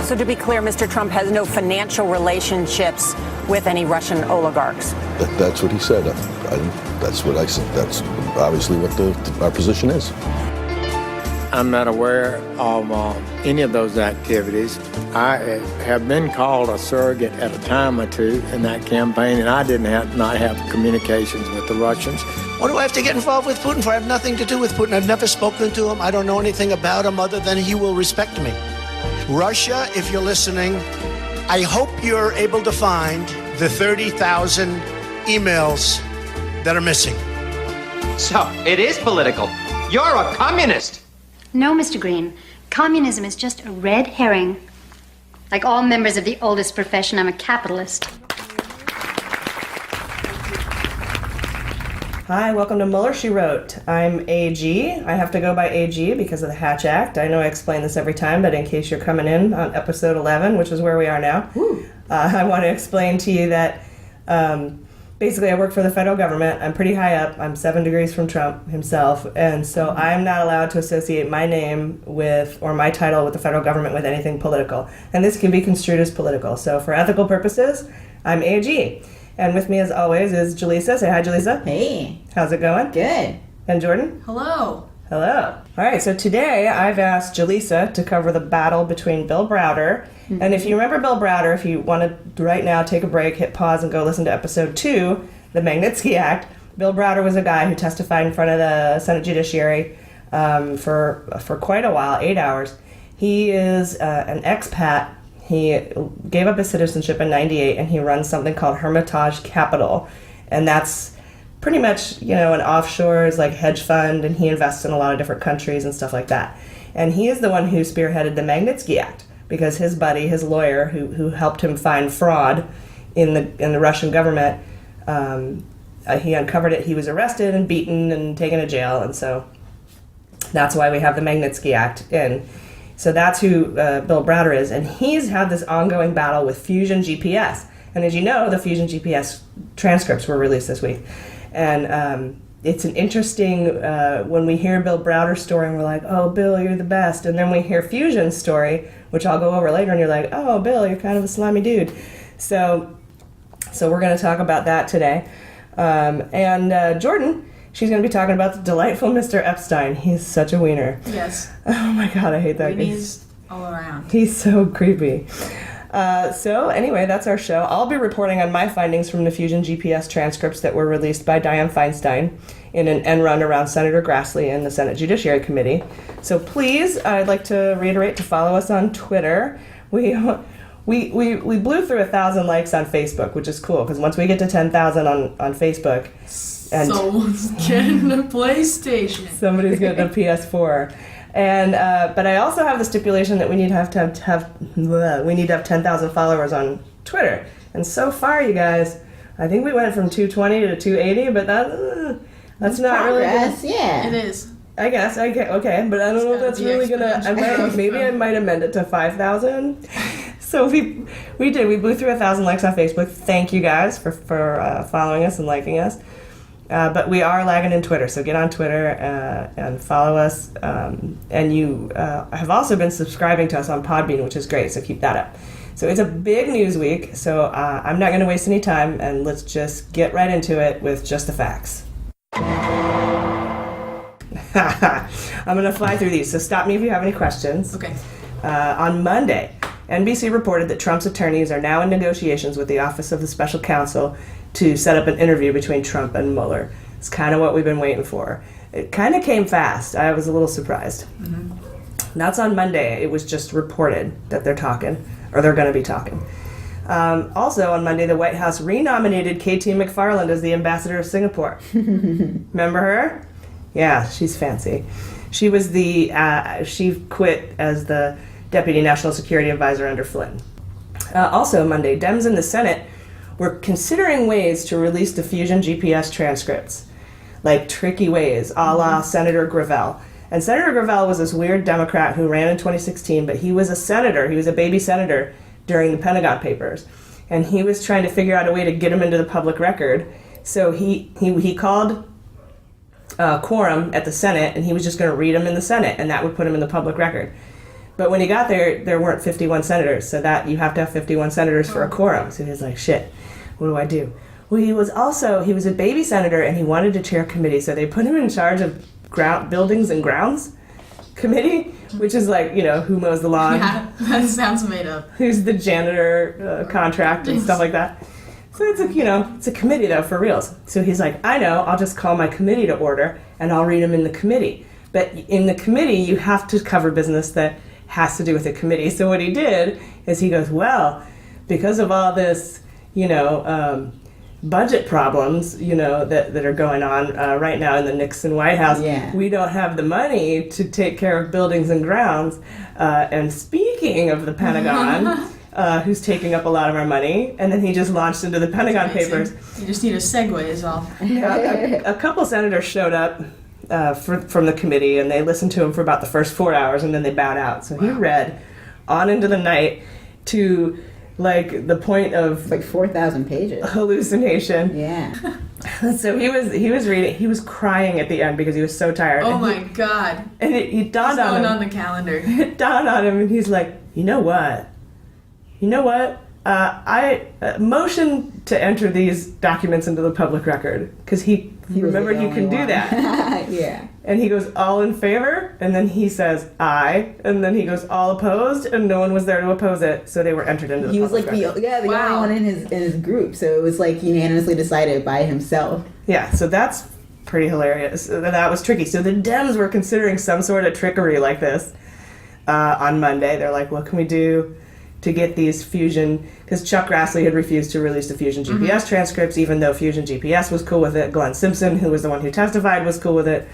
So to be clear, Mr. Trump has no financial relationships with any Russian oligarchs. That's what he said. That's what I said. That's obviously what our position is. I'm not aware of any of those activities. I have been called a surrogate at a time or two in that campaign, and I did not have communications with the Russians. What do I have to get involved with Putin for? I have nothing to do with Putin. I've never spoken to him. I don't know anything about him other than he will respect me. Russia, if you're listening, I hope you're able to find the 30,000 emails that are missing. So, it is political. You're a communist. No, Mr. Green. Communism is just a red herring. Like all members of the oldest profession, I'm a capitalist. Hi, welcome to Mueller, She Wrote. I'm AG. I have to go by AG because of the Hatch Act. I know I explain this every time, but in case you're coming in on episode 11, which is where we are now, I want to explain to you that basically I work for the federal government. I'm pretty high up. I'm 7 degrees from Trump himself, and so I'm not allowed to associate my name with, or my title with the federal government with anything political. And this can be construed as political. So for ethical purposes, I'm AG. And with me, as always, is Jaleesa. Say hi, Jaleesa. Hey. How's it going? Good. And Jordan? Hello. Hello. All right, so today I've asked Jaleesa to cover the battle between Bill Browder. Mm-hmm. And if you remember Bill Browder, if you want to right now take a break, hit pause, and go listen to episode 2, the Magnitsky Act, Bill Browder was a guy who testified in front of the Senate Judiciary for quite a while, 8 hours. He is an expat. He gave up his citizenship in 98, and he runs something called Hermitage Capital. And that's pretty much, an offshores like hedge fund, and he invests in a lot of different countries and stuff like that. And he is the one who spearheaded the Magnitsky Act, because his buddy, his lawyer, who helped him find fraud in the Russian government, he uncovered it. He was arrested and beaten and taken to jail, and so that's why we have the Magnitsky Act in. So that's who Bill Browder is, and he's had this ongoing battle with Fusion GPS. And as you know, the Fusion GPS transcripts were released this week. And it's an interesting, when we hear Bill Browder's story, and we're like, oh, Bill, you're the best. And then we hear Fusion's story, which I'll go over later, and you're like, oh, Bill, you're kind of a slimy dude. So we're going to talk about that today. And Jordan, she's going to be talking about the delightful Mr. Epstein. He's such a wiener. Yes. Oh my God, I hate that guy. Weenies all around. He's so creepy. So anyway, that's our show. I'll be reporting on my findings from the Fusion GPS transcripts that were released by Dianne Feinstein in an end run around Senator Grassley and the Senate Judiciary Committee. So please, I'd like to reiterate to follow us on Twitter. We blew through 1,000 likes on Facebook, which is cool, because once we get to 10,000 on Facebook, and someone's getting a PlayStation. Somebody's getting a PS4. And but I also have the stipulation that we need to have 10,000 followers on Twitter. And so far, you guys, I think we went from 220 to 280, but that's not progress, really good. Yeah, it is. I guess okay, but I don't know if that's really gonna. Maybe I might amend it to 5,000. So we blew through 1,000 likes on Facebook. Thank you guys for following us and liking us. But we are lagging in Twitter, so get on Twitter and follow us. And you have also been subscribing to us on Podbean, which is great, so keep that up. So it's a big news week, so I'm not going to waste any time, and let's just get right into it with just the facts. I'm going to fly through these, so stop me if you have any questions. Okay. On Monday, NBC reported that Trump's attorneys are now in negotiations with the Office of the Special Counsel to set up an interview between Trump and Mueller. It's kind of what we've been waiting for. It kind of came fast. I was a little surprised. Mm-hmm. That's on Monday. It was just reported that they're talking, or they're going to be talking. Also on Monday, the White House renominated KT McFarland as the ambassador of Singapore. Remember her? Yeah, she's fancy. She was she quit as the Deputy National Security Advisor under Flynn. Also Monday, Dems in the Senate were considering ways to release the Fusion GPS transcripts, like tricky ways, a la Senator Gravel. And Senator Gravel was this weird Democrat who ran in 2016, but he was a senator. He was a baby senator during the Pentagon Papers. And he was trying to figure out a way to get him into the public record. So he called quorum at the Senate, and he was just going to read them in the Senate, and that would put him in the public record. But when he got there, there weren't 51 senators, so that you have to have 51 senators for a quorum. So he was like, shit, what do I do? Well, he was a baby senator, and he wanted to chair a committee, so they put him in charge of buildings and grounds committee, which is like, who mows the lawn, Yeah, that sounds made up. who's the janitor contract and stuff like that. So it's a committee though, for reals. So he's like, I know, I'll just call my committee to order and I'll read them in the committee. But in the committee, you have to cover business that has to do with the committee. So what he did is he goes, well, because of all this, budget problems, that are going on right now in the Nixon White House, we don't have the money to take care of buildings and grounds. And speaking of the Pentagon, who's taking up a lot of our money, and then he just launched into the Pentagon Papers. You just need a segue is all. A couple senators showed up from the committee, and they listened to him for about the first 4 hours, and then they bowed out. So he read on into the night to the point of 4,000 pages hallucination. Yeah. So he was reading. He was crying at the end because he was so tired. Oh my God! And it dawned on him. on the calendar. It dawned on him, and he's like, you know what? I motion to enter these documents into the public record, because he remembered you can do that. Yeah. And he goes, all in favor? And then he says, aye. And then he goes, all opposed? And no one was there to oppose it, so they were entered into the He was public record. the only one in his group, so it was unanimously decided by himself. Yeah, so that's pretty hilarious. That was tricky. So the Dems were considering some sort of trickery like this on Monday. They're like, what can we do to get these Fusion, because Chuck Grassley had refused to release the Fusion GPS transcripts, even though Fusion GPS was cool with it. Glenn Simpson, who was the one who testified, was cool with it.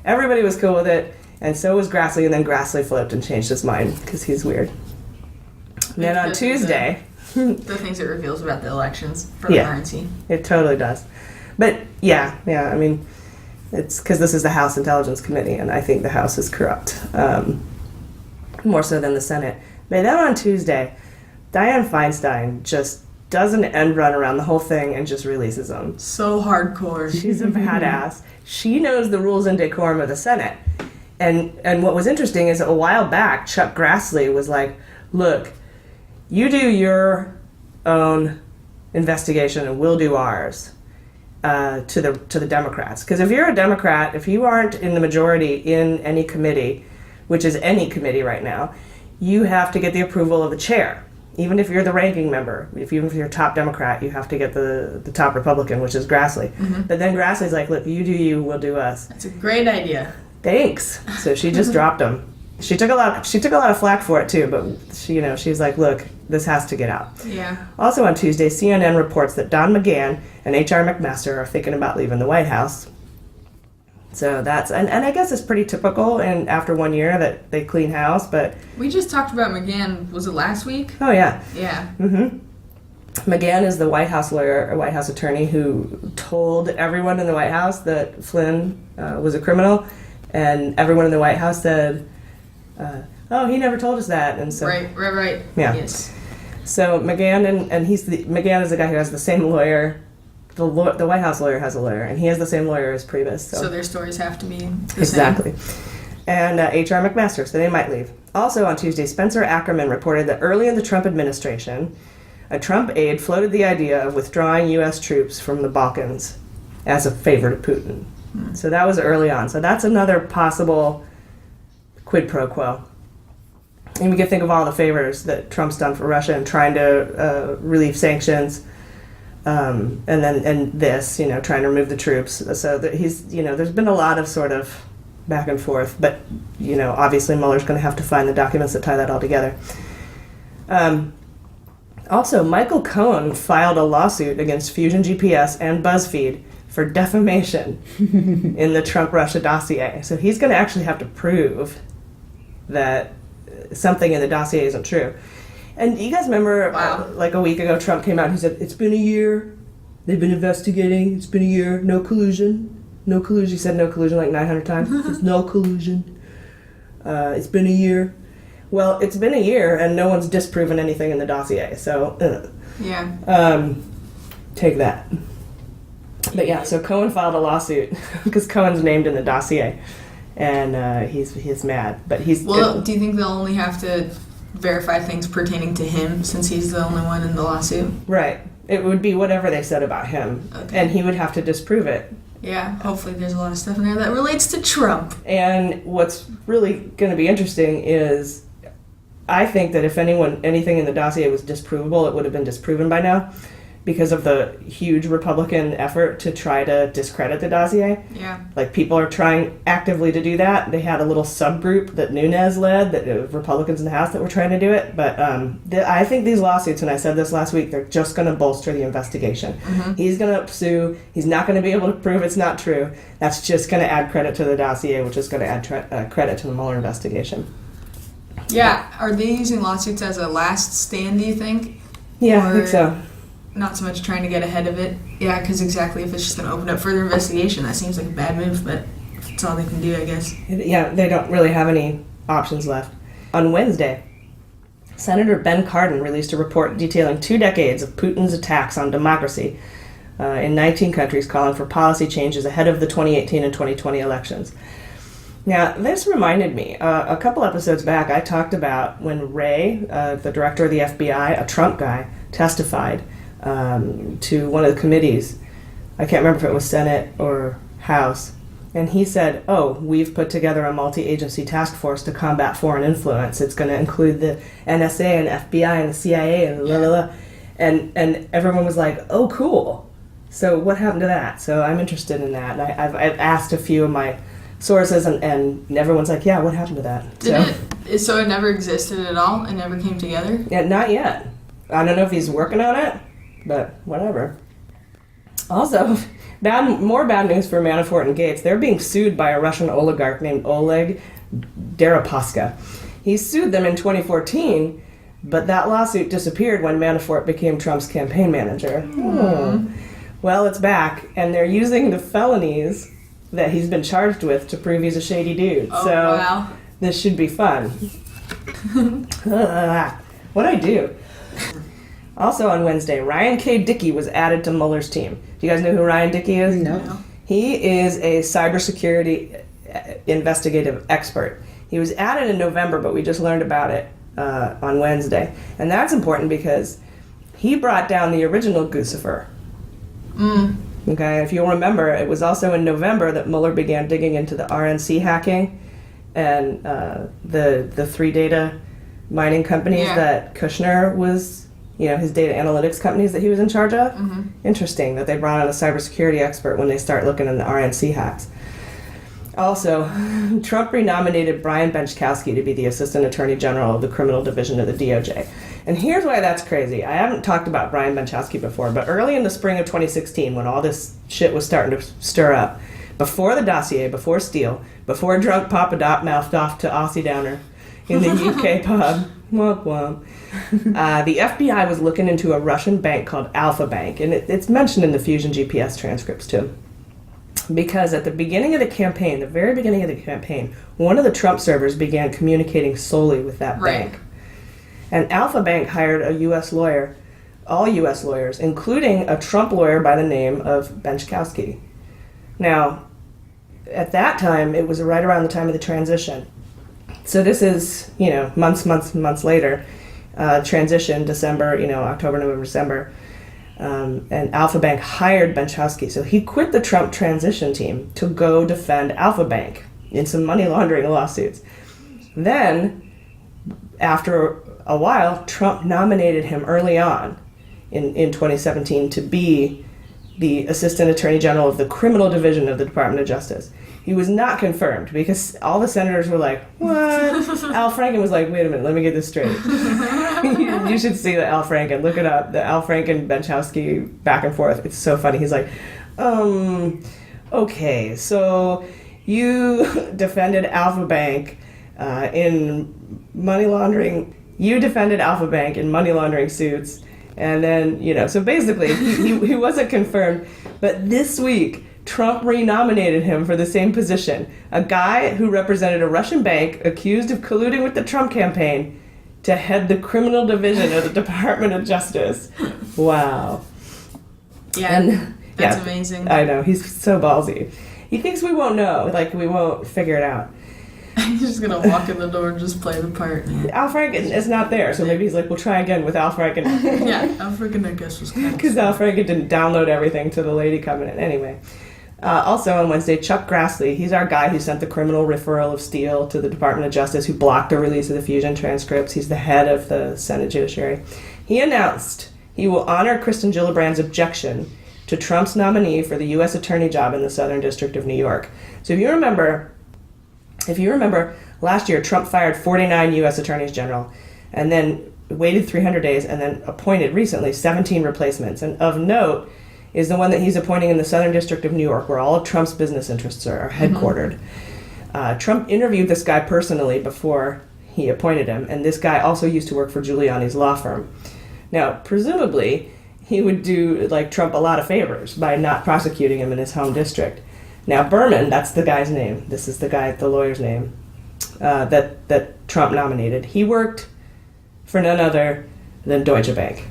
Everybody was cool with it, and so was Grassley, and then Grassley flipped and changed his mind, because he's weird. And then on Tuesday... The things it reveals about the elections from currency. It totally does. But, I mean, it's because this is the House Intelligence Committee, and I think the House is corrupt, more so than the Senate. But then on Tuesday, Dianne Feinstein just does an end run around the whole thing and just releases them. So hardcore. She's a badass. She knows the rules and decorum of the Senate. And what was interesting is a while back, Chuck Grassley was like, look, you do your own investigation and we'll do ours to the Democrats. Because if you're a Democrat, if you aren't in the majority in any committee, which is any committee right now, you have to get the approval of the chair. Even if you're the ranking member, even if you're top Democrat, you have to get the top Republican, which is Grassley. But then Grassley's like, look, you do you, we'll do us. That's a great idea. Thanks. So she just dropped him. She took a lot of flack for it too, but she's like, look, this has to get out. Yeah. Also on Tuesday, CNN reports that Don McGahn and H.R. McMaster are thinking about leaving the White House. So that's, and I guess it's pretty typical, and after 1 year that they clean house, but... We just talked about McGahn, was it last week? Oh, yeah. Yeah. McGahn is the White House lawyer, or White House attorney, who told everyone in the White House that Flynn was a criminal, and everyone in the White House said, oh, he never told us that, and so... Right. Yeah. Yes. So McGahn, and McGahn is the guy who has the same lawyer. The White House lawyer has a lawyer, and he has the same lawyer as Priebus. So their stories have to be the exactly. same. And H.R. McMaster, so they might leave. Also on Tuesday, Spencer Ackerman reported that early in the Trump administration, a Trump aide floated the idea of withdrawing U.S. troops from the Balkans as a favor to Putin. So that was early on. So that's another possible quid pro quo. And we can think of all the favors that Trump's done for Russia and trying to relieve sanctions. And this, trying to remove the troops. So that he's, there's been a lot of sort of back and forth, but, obviously Mueller's going to have to find the documents that tie that all together. Also, Michael Cohen filed a lawsuit against Fusion GPS and BuzzFeed for defamation in the Trump-Russia dossier. So he's going to actually have to prove that something in the dossier isn't true. And you guys remember, like a week ago, Trump came out and he said, it's been a year. They've been investigating. It's been a year. No collusion. No collusion. He said no collusion like 900 times. There's no collusion. It's been a year. Well, it's been a year and no one's disproven anything in the dossier. So, take that. But yeah, so Cohen filed a lawsuit because Cohen's named in the dossier. and he's mad. But he's Do you think they'll only have to verify things pertaining to him since he's the only one in the lawsuit? Right. It would be whatever they said about him, and he would have to disprove it. Yeah, hopefully there's a lot of stuff in there that relates to Trump. And what's really going to be interesting is, I think that if anything in the dossier was disprovable, it would have been disproven by now, because of the huge Republican effort to try to discredit the dossier. Yeah. Like, people are trying actively to do that. They had a little subgroup that Nunes led, that Republicans in the House that were trying to do it. But I think these lawsuits, and I said this last week, they're just going to bolster the investigation. Mm-hmm. He's going to sue. He's not going to be able to prove it's not true. That's just going to add credit to the dossier, which is going to add credit to the Mueller investigation. Yeah. Are they using lawsuits as a last stand, do you think? Yeah, I think so. Not so much trying to get ahead of it. Yeah, because exactly, if it's just going to open up further investigation, that seems like a bad move, but it's all they can do, I guess. Yeah, they don't really have any options left. On Wednesday, Senator Ben Cardin released a report detailing 2 decades of Putin's attacks on democracy in 19 countries, calling for policy changes ahead of the 2018 and 2020 elections. Now, this reminded me, a couple episodes back, I talked about when Wray, the director of the FBI, a Trump guy, testified to one of the committees. I can't remember if it was Senate or House. And he said, we've put together a multi-agency task force to combat foreign influence. It's going to include the NSA and FBI and the CIA and blah, blah, blah. And everyone was like, oh, cool. So what happened to that? So I'm interested in that. And I've asked a few of my sources, and everyone's like, yeah, what happened to that? So it never existed at all? It never came together? Yeah, not yet. I don't know if he's working on it, but whatever. Also, more bad news for Manafort and Gates. They're being sued by a Russian oligarch named Oleg Deripaska. He sued them in 2014, but that lawsuit disappeared when Manafort became Trump's campaign manager. Well, it's back, and they're using the felonies that he's been charged with to prove he's a shady dude. Wow. This should be fun. What'd I do? Also on Wednesday, Ryan K. Dickey was added to Mueller's team. Do you guys know who Ryan Dickey is? No. He is a cybersecurity investigative expert. He was added in November, but we just learned about it on Wednesday. And that's important because he brought down the original Guccifer. Okay, if you'll remember, it was also in November that Mueller began digging into the RNC hacking and the 3 data mining companies that Kushner was, his data analytics companies that he was in charge of. Mm-hmm. Interesting that they brought on a cybersecurity expert when they start looking in the RNC hacks. Also, Trump renominated Brian Benczkowski to be the Assistant Attorney General of the Criminal Division of the DOJ. And here's why that's crazy. I haven't talked about Brian Benczkowski before, but early in the spring of 2016, when all this shit was starting to stir up, before the dossier, before Steele, before drunk Papa Dot mouthed off to Aussie Downer in the UK pub, womp womp, the FBI was looking into a Russian bank called Alpha Bank, and it's mentioned in the Fusion GPS transcripts too. Because at the beginning of the campaign, the very beginning of the campaign, one of the Trump servers began communicating solely with that bank. And Alpha Bank hired a U.S. lawyer, all U.S. lawyers, including a Trump lawyer by the name of Benczkowski. Now, at that time, it was right around the time of the transition. So this is, months later, transition, December, October, November, December. And Alpha Bank hired Benczkowski. So he quit the Trump transition team to go defend Alpha Bank in some money laundering lawsuits. Then, after a while, Trump nominated him early on in 2017 to be the Assistant Attorney General of the Criminal Division of the Department of Justice. He was not confirmed because all the senators were like, what? Al Franken was like, wait a minute, let me get this straight. You should see the Al Franken. Look it up. The Al Franken Benczkowski back and forth. It's so funny. He's like, okay, so you defended Alpha Bank in money laundering. You defended Alpha Bank in money laundering suits. And then, so basically he wasn't confirmed. But this week, Trump renominated him for the same position. A guy who represented a Russian bank accused of colluding with the Trump campaign to head the criminal division of the Department of Justice. Wow. Yeah. And That's amazing. I know. He's so ballsy. He thinks we won't know. Like, we won't figure it out. He's just going to walk in the door and just play the part. Al Franken is not there, so maybe he's like, we'll try again with Al Franken. Yeah, Al Franken, I guess, was kind of... Because Al Franken didn't download everything to the lady coming in. Anyway. Also on Wednesday, Chuck Grassley, he's our guy who sent the criminal referral of Steele to the Department of Justice, who blocked the release of the Fusion transcripts. He's the head of the Senate Judiciary. He announced he will honor Kristen Gillibrand's objection to Trump's nominee for the U.S. Attorney job in the Southern District of New York. So if you remember, last year Trump fired 49 U.S. Attorneys General and then waited 300 days and then appointed recently 17 replacements. And of note is the one that he's appointing in the Southern District of New York, where all of Trump's business interests are headquartered. Trump interviewed this guy personally before he appointed him, and this guy also used to work for Giuliani's law firm. Now, presumably, he would do like Trump a lot of favors by not prosecuting him in his home district. Now, Berman, that's the guy's name. This is the lawyer's name that Trump nominated. He worked for none other than Deutsche Bank.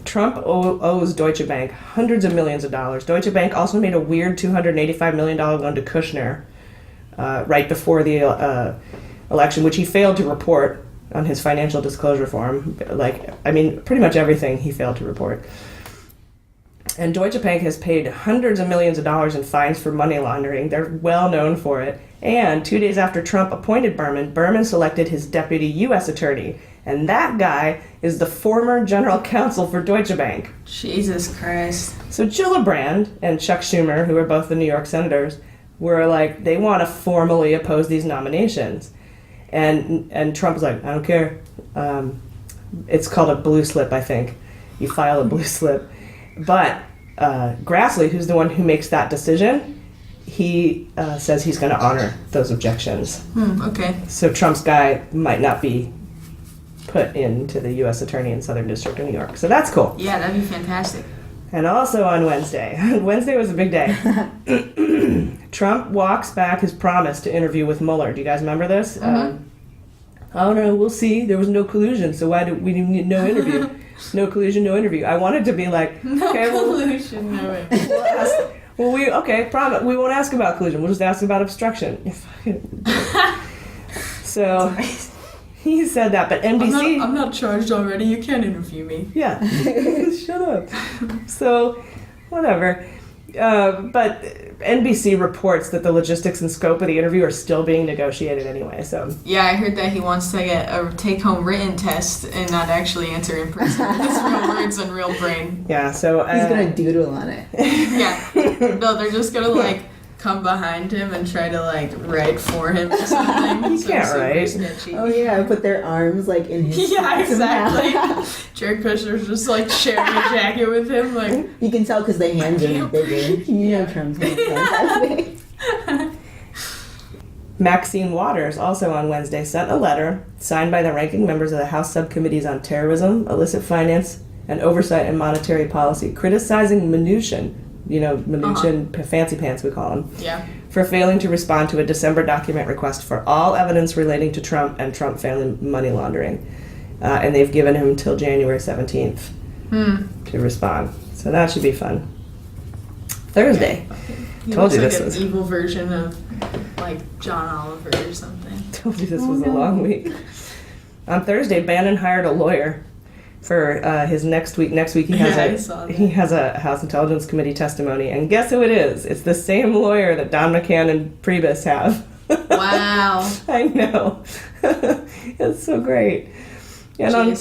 Trump owes Deutsche Bank hundreds of millions of dollars. Deutsche Bank also made a weird $285 million loan to Kushner right before the election, which he failed to report on his financial disclosure form. Pretty much everything he failed to report. And Deutsche Bank has paid hundreds of millions of dollars in fines for money laundering. They're well known for it. And 2 days after Trump appointed Berman selected his deputy U.S. attorney. And that guy is the former general counsel for Deutsche Bank. Jesus Christ. So Gillibrand and Chuck Schumer, who are both the New York senators, were like, they want to formally oppose these nominations. And Trump was like, I don't care. It's called a blue slip, I think. You file a blue slip. But Grassley, who's the one who makes that decision, he says he's going to honor those objections. Okay. So Trump's guy might not be put into the U.S. Attorney in Southern District of New York. So that's cool. Yeah, that'd be fantastic. And also on Wednesday. Wednesday was a big day. Trump walks back his promise to interview with Mueller. Do you guys remember this? I don't know. We'll see. There was no collusion, so why do we need no interview? No collusion, no interview. I wanted to be like, no okay, collusion, no interview. Promise. We won't ask about collusion. We'll just ask about obstruction. So he said that, but NBC... I'm not charged already. You can't interview me. Yeah. Shut up. So, whatever. But NBC reports that the logistics and scope of the interview are still being negotiated anyway, so... Yeah, I heard that he wants to get a take-home written test and not actually answer in person with his real words and real brain. Yeah, so... He's gonna doodle on it. Yeah. No, they're just gonna, come behind him and try to, write for him or something. He can't write. Sketchy. Oh, yeah, put their arms, in his... Yeah, exactly. Jared Kushner's just, sharing a jacket with him, You can tell because their hands are bigger. You know Trump's hands are big. Maxine Waters, also on Wednesday, sent a letter signed by the ranking members of the House Subcommittees on Terrorism, Illicit Finance, and Oversight and Monetary Policy, criticizing Mnuchin, Fancy Pants we call him, for failing to respond to a December document request for all evidence relating to Trump and Trump family money laundering. And they've given him until January 17th to respond. So that should be fun. Thursday. He Told looks you like this an was evil version of John Oliver or something. Told you this was a long week. On Thursday, Bannon hired a lawyer for his next week. Next week he has a House Intelligence Committee testimony, and guess who it is? It's the same lawyer that Don McCann and Priebus have. Wow. I know. It's so great. And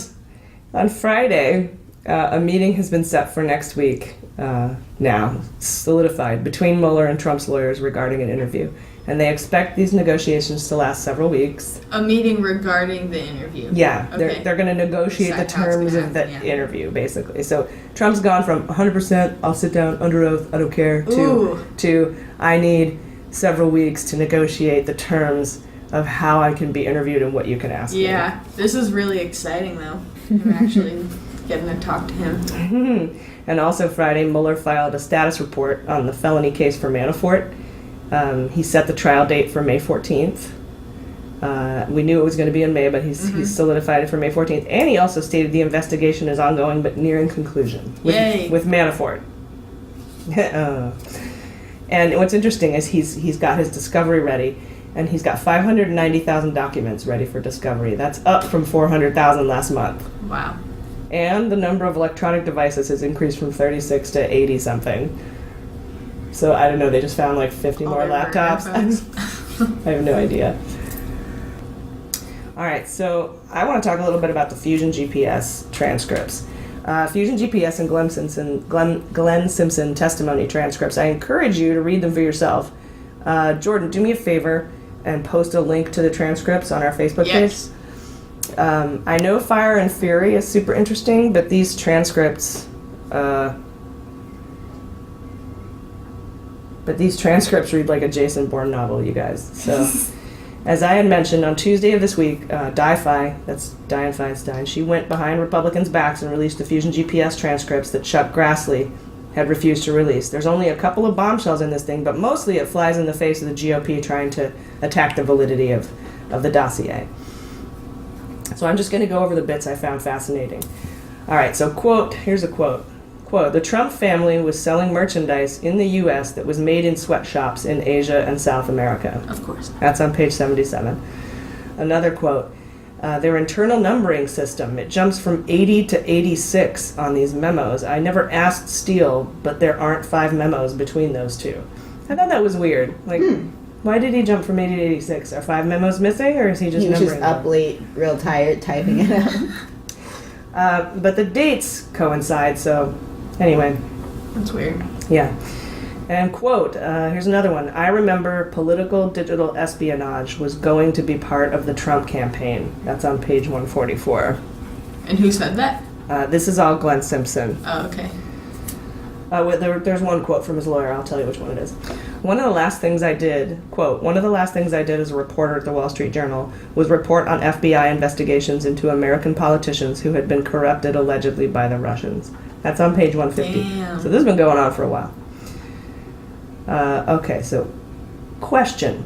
on Friday, a meeting has been set for next week, now, solidified, between Mueller and Trump's lawyers regarding an interview. And they expect these negotiations to last several weeks. A meeting regarding the interview? Yeah, okay. They're going to negotiate the terms of the interview, basically. So Trump's gone from 100%, I'll sit down under oath, I don't care, to I need several weeks to negotiate the terms of how I can be interviewed and what you can ask me. Yeah, this is really exciting, though. I'm actually getting to talk to him. And also Friday, Mueller filed a status report on the felony case for Manafort. He set the trial date for May 14th. We knew it was going to be in May, but he's solidified it for May 14th. And he also stated the investigation is ongoing but nearing conclusion with Manafort. And what's interesting is he's got his discovery ready, and he's got 590,000 documents ready for discovery. That's up from 400,000 last month. Wow. And the number of electronic devices has increased from 36 to 80 something. So I don't know, they just found like 50 more laptops. I have no idea. All right, so I want to talk a little bit about the Fusion GPS transcripts. Fusion GPS and Glenn Simpson testimony transcripts. I encourage you to read them for yourself. Jordan, do me a favor and post a link to the transcripts on our Facebook page. I know Fire and Fury is super interesting, but these transcripts read like a Jason Bourne novel, you guys. So, as I had mentioned, on Tuesday of this week, Di-Fi, that's Dianne Feinstein, she went behind Republicans' backs and released the Fusion GPS transcripts that Chuck Grassley had refused to release. There's only a couple of bombshells in this thing, but mostly it flies in the face of the GOP trying to attack the validity of the dossier. So I'm just going to go over the bits I found fascinating. All right, so here's a quote. Quote, the Trump family was selling merchandise in the U.S. that was made in sweatshops in Asia and South America. Of course. That's on page 77. Another quote, their internal numbering system, it jumps from 80 to 86 on these memos. I never asked Steele, but there aren't 5 memos between those two. I thought that was weird. Like, why did he jump from 80 to 86? Are 5 memos missing, or is he just numbering them? He was just up late, real tired, typing it out. But the dates coincide, so anyway. That's weird. Yeah. And quote, here's another one. I remember political digital espionage was going to be part of the Trump campaign. That's on page 144. And who said that? This is all Glenn Simpson. Oh, okay. There's one quote from his lawyer. I'll tell you which one it is. One of the last things I did, quote, one of the last things I did as a reporter at the Wall Street Journal was report on FBI investigations into American politicians who had been corrupted allegedly by the Russians. That's on page 150. Damn. So this has been going on for a while. Okay, so question.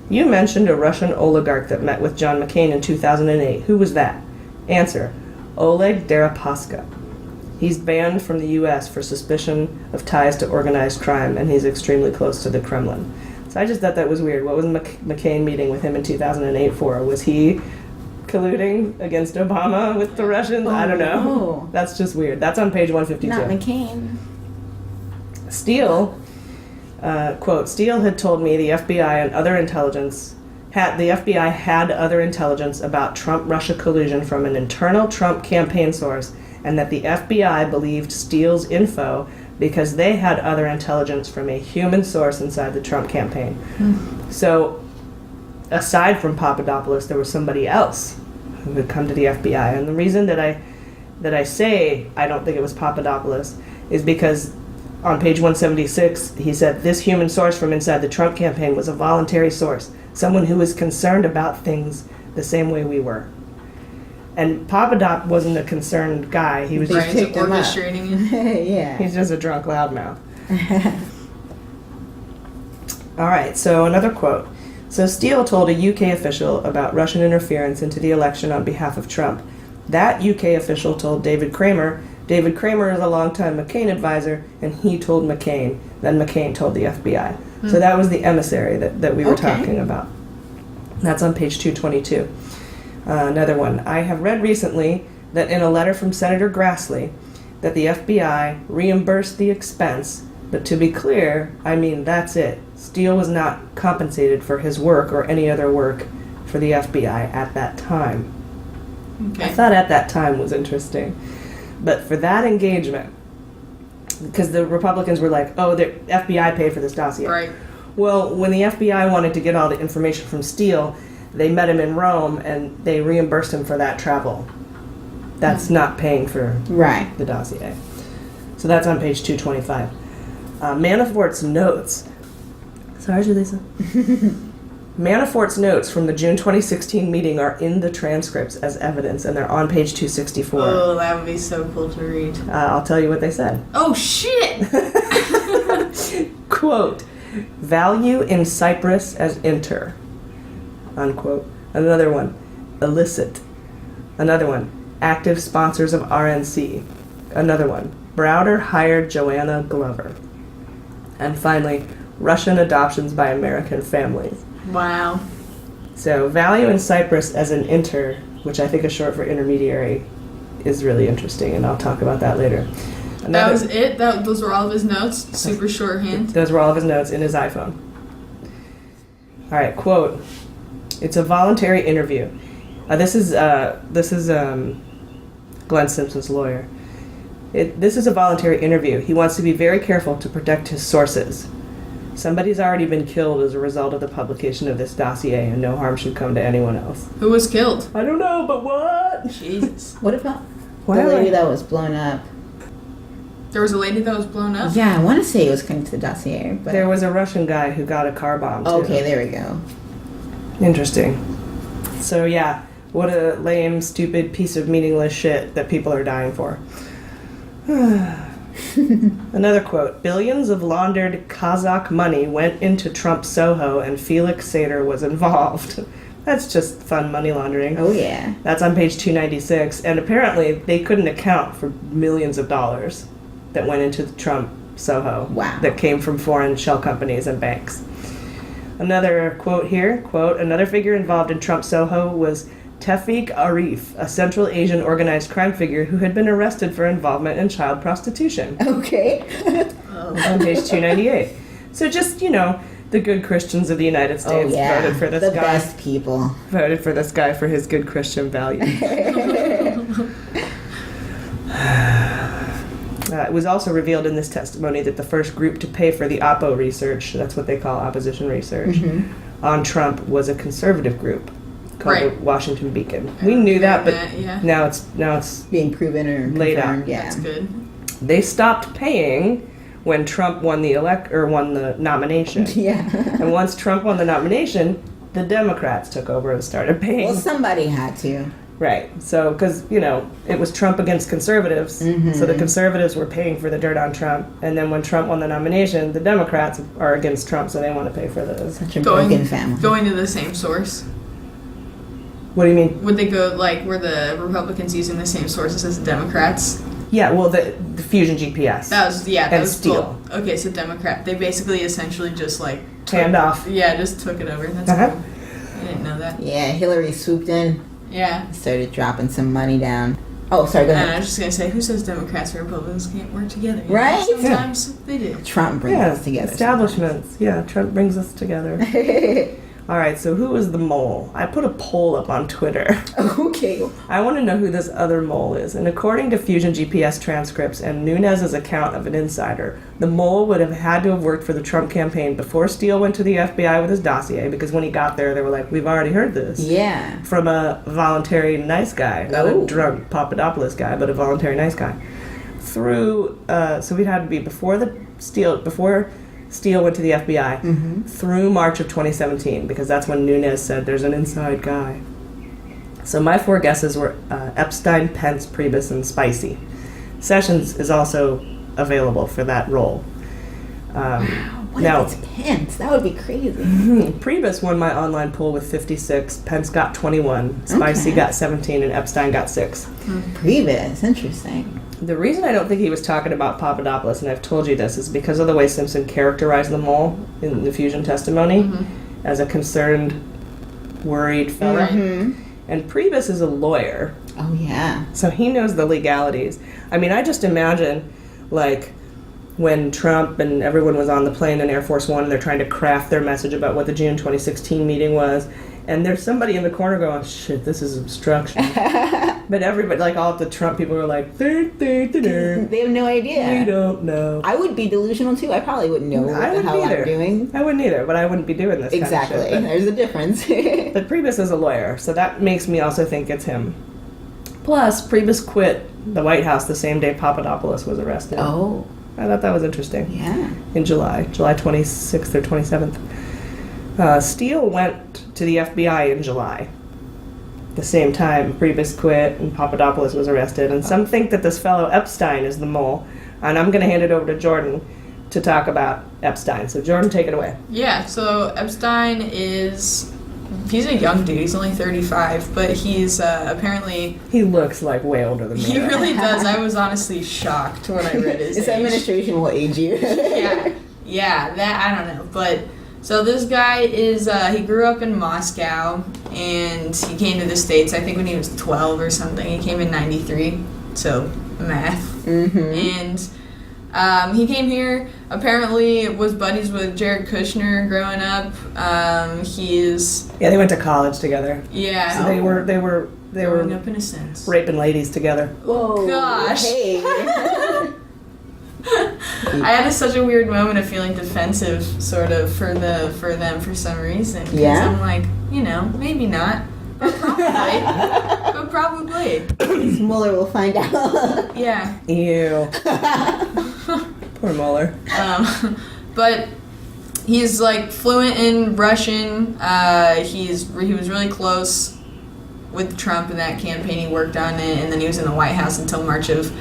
You mentioned a Russian oligarch that met with John McCain in 2008. Who was that? Answer. Oleg Deripaska. He's banned from the U.S. for suspicion of ties to organized crime, and he's extremely close to the Kremlin. So I just thought that was weird. What was McCain meeting with him in 2008 for? Was he colluding against Obama with the Russians? I don't know. No. That's just weird. That's on page 152. Not McCain. Steele, quote, Steele had told me the FBI and other intelligence the FBI had other intelligence about Trump-Russia collusion from an internal Trump campaign source, and that the FBI believed Steele's info because they had other intelligence from a human source inside the Trump campaign. So, aside from Papadopoulos, there was somebody else who had come to the FBI. And the reason that I say I don't think it was Papadopoulos is because on page 176, he said, this human source from inside the Trump campaign was a voluntary source, someone who was concerned about things the same way we were. And Papadop wasn't a concerned guy. He was They just picked him up. orchestrating it. Yeah. he's just a drunk loudmouth. All right, so another quote. So Steele told a UK official about Russian interference into the election on behalf of Trump. That UK official told David Kramer. David Kramer is a longtime McCain advisor, and he told McCain. Then McCain told the FBI. So that was the emissary that we were talking about. That's on page 222. Another one. I have read recently that in a letter from Senator Grassley that the FBI reimbursed the expense, but to be clear, I mean that's it. Steele was not compensated for his work or any other work for the FBI at that time. Okay. I thought at that time was interesting. But for that engagement, because the Republicans were like, oh, the FBI paid for this dossier. Right. Well, when the FBI wanted to get all the information from Steele, they met him in Rome and they reimbursed him for that travel. That's not paying for the dossier. So that's on page 225. Manafort's notes. Sorry, Julissa. Manafort's notes from the June 2016 meeting are in the transcripts as evidence, and they're on page 264. Oh, that would be so cool to read. I'll tell you what they said. Oh, shit! Quote, value in Cyprus as inter. Unquote. Another one, illicit. Another one, active sponsors of RNC. Another one, Browder hired Joanna Glover. And finally, Russian adoptions by American families. Wow. So value in Cyprus as an inter, which I think is short for intermediary, is really interesting, and I'll talk about that later. That was it? Those were all of his notes? Super shorthand? Those were all of his notes in his iPhone. All right, quote. It's a voluntary interview. This is Glenn Simpson's lawyer. This is a voluntary interview. He wants to be very careful to protect his sources. Somebody's already been killed as a result of the publication of this dossier, and no harm should come to anyone else. Who was killed? I don't know, but what? Jesus. What about the lady that was blown up? There was a lady that was blown up? Yeah, I want to say it was connected to the dossier. But There was a Russian guy who got a car bomb, too. Okay, there we go. Interesting. So, yeah, what a lame, stupid piece of meaningless shit that people are dying for. Another quote. Billions of laundered Kazakh money went into Trump Soho and Felix Sater was involved. That's just fun money laundering. Oh, yeah. That's on page 296. And apparently they couldn't account for millions of dollars that went into the Trump Soho. Wow. That came from foreign shell companies and banks. Another quote here. Quote, another figure involved in Trump Soho was Tefik Arif, a Central Asian organized crime figure who had been arrested for involvement in child prostitution. Okay. On page 298. So just, the good Christians of the United States voted for this guy. The best people. Voted for this guy for his good Christian values. It was also revealed in this testimony that the first group to pay for the Oppo research, that's what they call opposition research, on Trump was a conservative group called the Washington Beacon. We knew that, but now it's being proven or laid confirmed. out. Yeah. That's good. They stopped paying when Trump won the nomination. Yeah. And once Trump won the nomination, the Democrats took over and started paying. Well, somebody had to. Right. So, because, it was Trump against conservatives. So the conservatives were paying for the dirt on Trump. And then when Trump won the nomination, the Democrats are against Trump, so they want to pay for this. Such a broken family. Going to the same source. What do you mean? Would they go, were the Republicans using the same sources as the Democrats? Yeah, well, the Fusion GPS. That was Steele. Okay, so Democrat. They basically essentially just, hand off. Yeah, just took it over. That's cool. I didn't know that. Yeah, Hillary swooped in. Yeah. Started dropping some money down. Oh, sorry, go ahead. And I was just going to say, who says Democrats and Republicans can't work together? Right? Sometimes they do. Trump brings us together. Establishments. Yeah, Trump brings us together. All right, so who is the mole? I put a poll up on Twitter. Okay. I want to know who this other mole is. And according to Fusion GPS transcripts and Nunes's account of an insider, the mole would have had to have worked for the Trump campaign before Steele went to the FBI with his dossier, because when he got there, they were like, we've already heard this. Yeah. From a voluntary nice guy. Not a drunk Papadopoulos guy, but a voluntary nice guy. So we'd had to be before Steele went to the FBI through March of 2017, because that's when Nunes said there's an inside guy. So my four guesses were Epstein, Pence, Priebus, and Spicy. Sessions is also available for that role. What if it's Pence? That would be crazy. Priebus won my online poll with 56, Pence got 21, Spicy got 17, and Epstein got 6. Priebus, interesting. The reason I don't think he was talking about Papadopoulos, and I've told you this, is because of the way Simpson characterized the mole in the Fusion testimony as a concerned, worried fella. And Priebus is a lawyer. Oh, yeah. So he knows the legalities. I mean, I just imagine, when Trump and everyone was on the plane in Air Force One, and they're trying to craft their message about what the June 2016 meeting was, and there's somebody in the corner going, shit, this is obstruction. But everybody, all the Trump people were like, they have no idea. We don't know. I would be delusional too. I probably wouldn't know what the hell I'm doing. I wouldn't either, but I wouldn't be doing this Exactly. kind of shit. There's a difference. But Priebus is a lawyer, so that makes me also think it's him. Plus, Priebus quit the White House the same day Papadopoulos was arrested. Oh. I thought that was interesting. Yeah. In July 26th or 27th. Steele went to the FBI in July. The same time Priebus quit and Papadopoulos was arrested. And some think that this fellow Epstein is the mole. And I'm going to hand it over to Jordan to talk about Epstein. So Jordan, take it away. Yeah, so Epstein is he's a young dude. He's only 35, but he's apparently... He looks like way older than me. He really does. I was honestly shocked when I read his This age. administration will age you. Yeah, that, I don't know. But, so this guy is, he grew up in Moscow, and he came to the States, I think when he was 12 or something. He came in 93, so math. And he came here, apparently was buddies with Jared Kushner growing up. Yeah, they went to college together. Yeah. So they were growing up in a sense. raping ladies together. Whoa. Gosh. Hey. I had such a weird moment of feeling defensive, sort of, for them for some reason. 'Cause Yeah? I'm like, maybe not, but probably. Mueller will find out. Yeah. Ew. Poor Mueller. But he's like fluent in Russian. He was really close with Trump in that campaign. He worked on it, and then he was in the White House until March of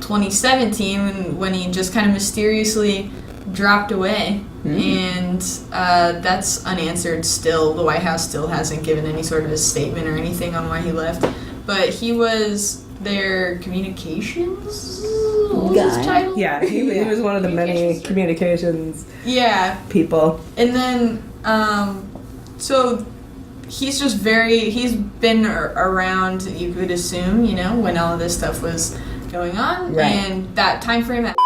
2017 when he just kind of mysteriously dropped away. And that's unanswered still. The White House still hasn't given any sort of a statement or anything on why he left. But he was their communications what was his title? Yeah, he was one of the many communications people. And then, so he's just he's been around, you could assume, when all of this stuff was going on. Right. And that time frame that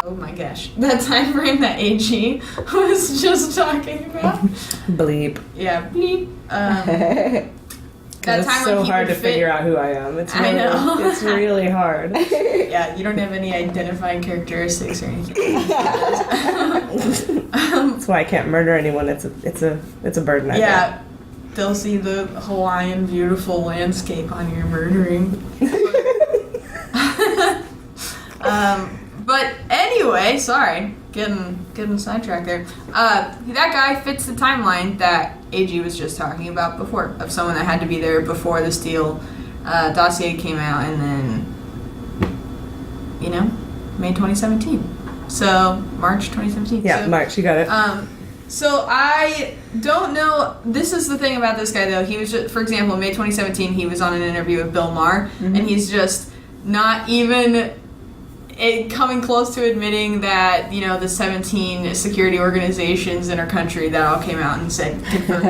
that time frame that AG was just talking about. Bleep. Yeah, bleep. That It's time so when he hard to would fit- figure out who I am. It's really, I know. It's really hard. Yeah, you don't have any identifying characteristics or anything. That's why I can't murder anyone. It's a burden. I Yeah, they'll see the Hawaiian beautiful landscape on your murdering. But anyway, sorry, getting sidetracked there. That guy fits the timeline that AG was just talking about before, of someone that had to be there before the Steele dossier came out, and then, May 2017. So, March 2017. Yeah, so, March, you got it. So I don't know. This is the thing about this guy, though. He was just, for example, May 2017, he was on an interview with Bill Maher, and he's just not even coming close to admitting that, the 17 security organizations in our country that all came out and said,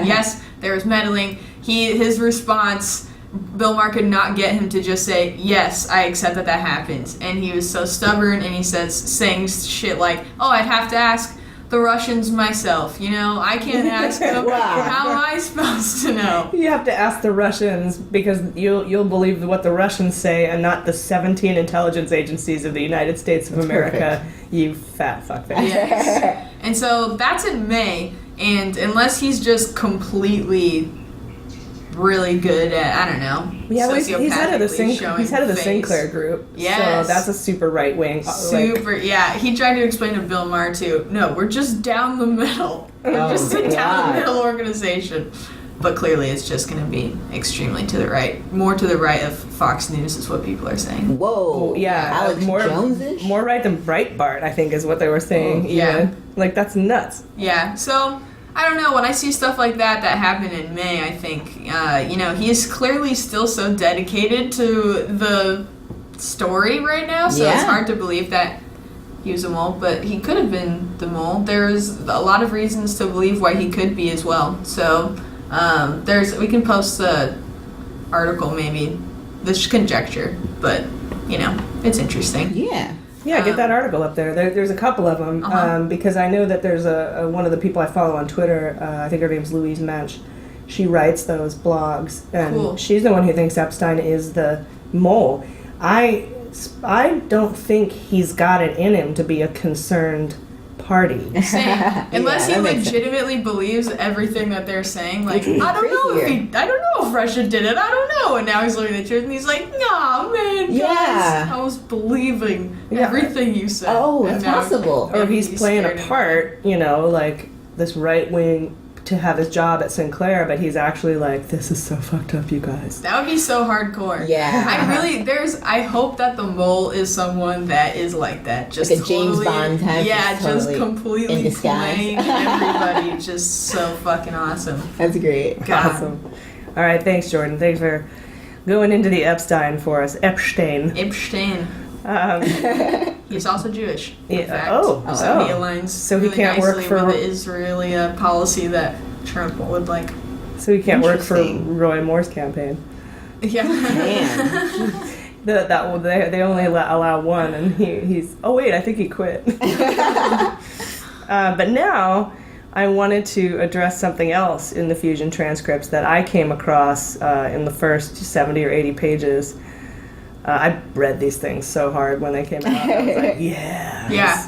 yes, there was meddling. His response, Bill Maher could not get him to just say, yes, I accept that happened. And he was so stubborn, and he saying shit like, oh, I'd have to ask the Russians myself, I can't ask them. Wow. How am I supposed to know? You have to ask the Russians because you'll believe what the Russians say and not the 17 intelligence agencies of the United States of America. Perfect. You fat fuckface. Yes. And so that's in May, and unless he's just completely really good at, I don't know, Yeah, well, he's head of the sociopathically he's head of the face. Sinclair group. Yes. So that's a super right wing. Yeah. He tried to explain to Bill Maher too. No, we're just down the middle. We're just a down the middle organization. But clearly, it's just going to be extremely to the right, more to the right of Fox News, is what people are saying. Whoa. Yeah, Alex Jones-ish? more right than Breitbart, I think, is what they were saying. yeah. Like, that's nuts. Yeah, so I don't know. When I see stuff like that happened in May, I think, he is clearly still so dedicated to the story right now, so it's hard to believe that he was a mole, but he could have been the mole. There's a lot of reasons to believe why he could be as well. So we can post the article maybe, this conjecture, but, it's interesting. Yeah. Yeah, get that article up there. There's a couple of them because I know that there's one of the people I follow on Twitter. I think her name's Louise Mensch. She writes those blogs, and she's the one who thinks Epstein is the mole. I don't think he's got it in him to be a concerned party. Same. Unless Yeah, he that makes legitimately believes everything that they're saying. Like, I don't know if Russia did it. I don't know. And now he's learning the truth, and he's like, nah, man, guys, Yeah. I was believing everything you said. Oh, And that's now possible. Or he's playing a scared of part, like this right wing to have his job at Sinclair, but he's actually like, this is so fucked up, you guys. That would be so hardcore. Yeah. I hope that the mole is someone that is like that. Just like a James Bond type. Yeah, just totally completely in disguise. playing everybody. Just so fucking awesome. That's great. God. Awesome. All right, thanks, Jordan. Thanks for going into the Epstein for us. Epstein. He's also Jewish. In fact. So he aligns. So he really can't work nicely for with the Israeli policy that Trump would like. So he can't work for Roy Moore's campaign. Yeah. Man. They only allow one, and he's. Oh wait, I think he quit. But now I wanted to address something else in the Fusion transcripts that I came across in the first 70 or 80 pages. I read these things so hard when they came out. I was like, yeah. Yeah.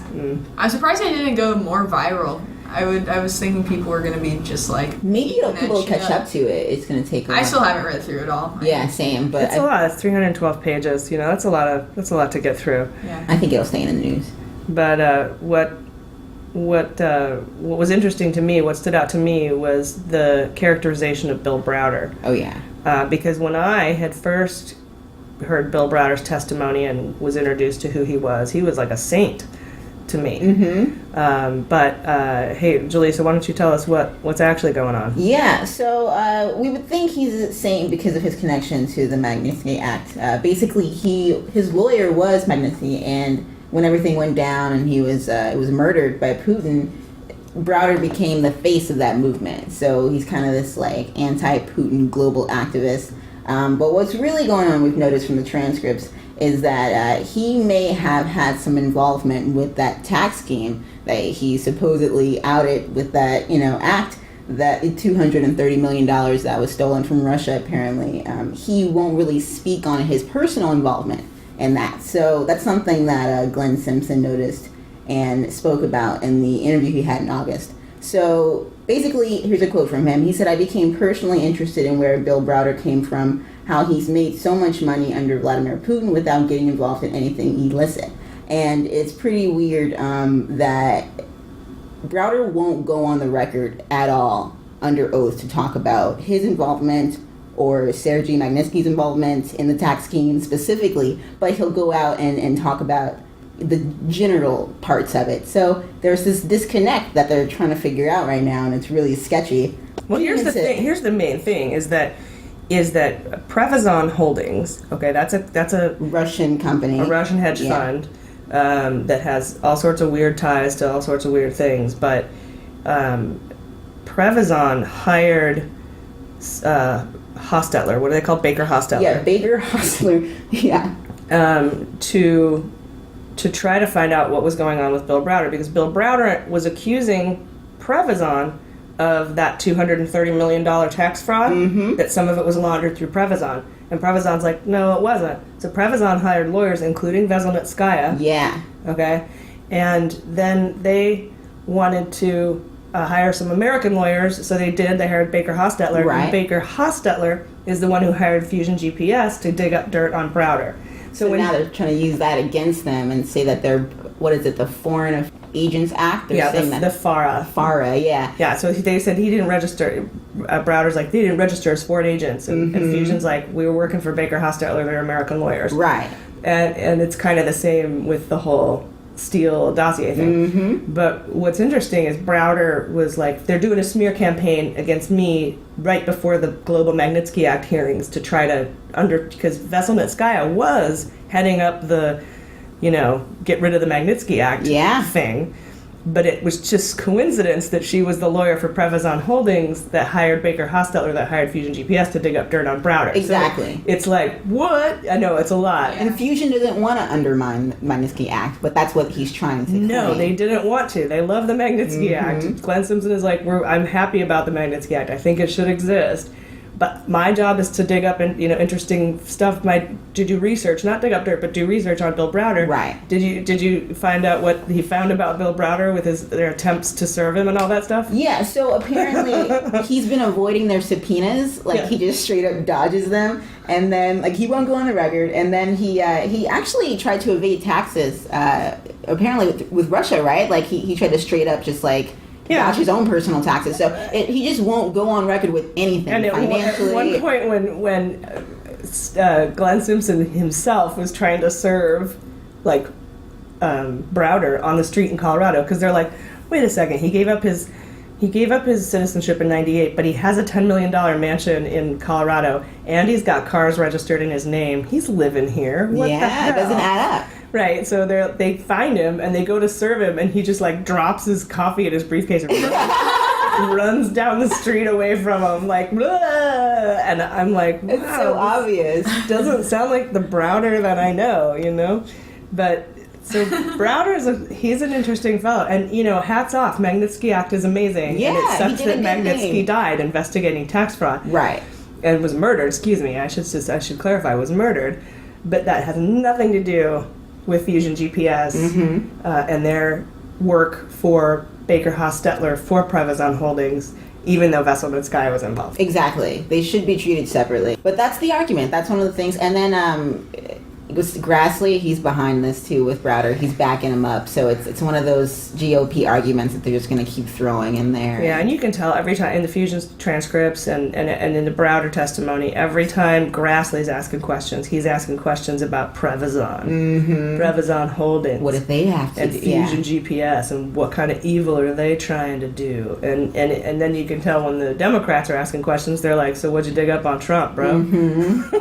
I'm surprised I didn't go more viral. I was thinking people were going to be just like... Maybe people will catch up to it. It's going to take a while. I still haven't read through it all. Yeah, same. But it's a lot. It's 312 pages. You know, that's a lot to get through. Yeah. I think it'll stay in the news. But what was interesting to me, what stood out to me, was the characterization of Bill Browder. Oh, yeah. Because when I had first heard Bill Browder's testimony and was introduced to who he was like a saint to me. Mm-hmm. But hey, Jaleesa, why don't you tell us what's actually going on? Yeah, so we would think he's a saint because of his connection to the Magnitsky Act. Basically, his lawyer was Magnitsky, and when everything went down and he was murdered by Putin, Browder became the face of that movement. So he's kind of this like anti-Putin global activist. But what's really going on, we've noticed from the transcripts, is that he may have had some involvement with that tax scheme that he supposedly outed with that, act, that $230 million that was stolen from Russia, apparently. He won't really speak on his personal involvement in that. So that's something that Glenn Simpson noticed and spoke about in the interview he had in August. So basically, here's a quote from him. He said, "I became personally interested in where Bill Browder came from, how he's made so much money under Vladimir Putin without getting involved in anything illicit." And it's pretty weird that Browder won't go on the record at all under oath to talk about his involvement or Sergei Magnitsky's involvement in the tax scheme specifically, but he'll go out and talk about the general parts of it. So there's this disconnect that they're trying to figure out right now, and it's really sketchy. Well, here's the thing. Here's the main thing: is that Prevazon Holdings. Okay, that's a Russian company, a Russian hedge fund that has all sorts of weird ties to all sorts of weird things. But Prevazon hired Hostetler. What do they call Baker Hostetler? Yeah, Baker Hostetler. Yeah. To try to find out what was going on with Bill Browder, because Bill Browder was accusing Prevazon of that $230 million tax fraud, that some of it was laundered through Prevazon. And Prevazon's like, no, it wasn't. So Prevazon hired lawyers, including Veselnitskaya. Yeah. Okay? And then they wanted to hire some American lawyers, so they did. They hired Baker Hostetler. Right. And Baker Hostetler is the one who hired Fusion GPS to dig up dirt on Browder. So now they're trying to use that against them and say that they're, what is it, the Foreign Agents Act? They're saying the FARA. FARA, yeah. Yeah, so they said he didn't register. Browder's like, they didn't register as foreign agents. And Fusion's like, we were working for Baker Hostetler, they're American lawyers. Right. And it's kind of the same with the whole Steele dossier thing. But what's interesting is Browder was like, they're doing a smear campaign against me right before the Global Magnitsky Act hearings to try to because Veselnitskaya was heading up the, get rid of the Magnitsky Act thing. But it was just coincidence that she was the lawyer for Prevazon Holdings that hired Baker Hostetler, that hired Fusion GPS to dig up dirt on Browder. Exactly. So it's like, what? I know, it's a lot. And Fusion doesn't want to undermine the Magnitsky Act, but that's what he's trying to claim. No, they didn't want to. They love the Magnitsky Act. Glenn Simpson is like, I'm happy about the Magnitsky Act. I think it should exist. But my job is to dig up interesting stuff. To do research, not dig up dirt, but do research on Bill Browder. Right. Did you find out what he found about Bill Browder with their attempts to serve him and all that stuff? Yeah. So apparently he's been avoiding their subpoenas. He just straight up dodges them, and then he won't go on the record. And then he actually tried to evade taxes. Apparently with Russia, right? He tried to straight up just vouch his own personal taxes. So he just won't go on record with anything And financially. at one point when Glenn Simpson himself was trying to serve like Browder on the street in Colorado, because they're like, wait a second, he gave up his citizenship in '98, but he has a $10 million mansion in Colorado, and he's got cars registered in his name. He's living here. What the hell? It doesn't add up. Right, so they find him and they go to serve him, and he just like drops his coffee in his briefcase and runs down the street away from him, like, blah! And I'm like, wow, It's so obvious. Doesn't sound like the Browder that I know, you know? But so Browder he's an interesting fellow, and hats off. Magnitsky Act is amazing, Yeah, and it sucks he did a that good Magnitsky thing. died investigating tax fraud, Right. and was murdered. Excuse me, I should clarify, was murdered, but that has nothing to do with Fusion GPS and their work for Baker Hostetler for Prevazon Holdings, even though Vesselman-Sky was involved. Exactly. They should be treated separately. But that's the argument. That's one of the things. And then with Grassley, he's behind this too with Browder. He's backing him up. So it's one of those GOP arguments that they're just going to keep throwing in there. Yeah, and you can tell every time in the Fusion transcripts and in the Browder testimony, every time Grassley's asking questions, he's asking questions about Prevazon, Prevazon Holdings. What if they have to? And Fusion GPS, and what kind of evil are they trying to do? And then you can tell when the Democrats are asking questions, they're like, so what'd you dig up on Trump, bro?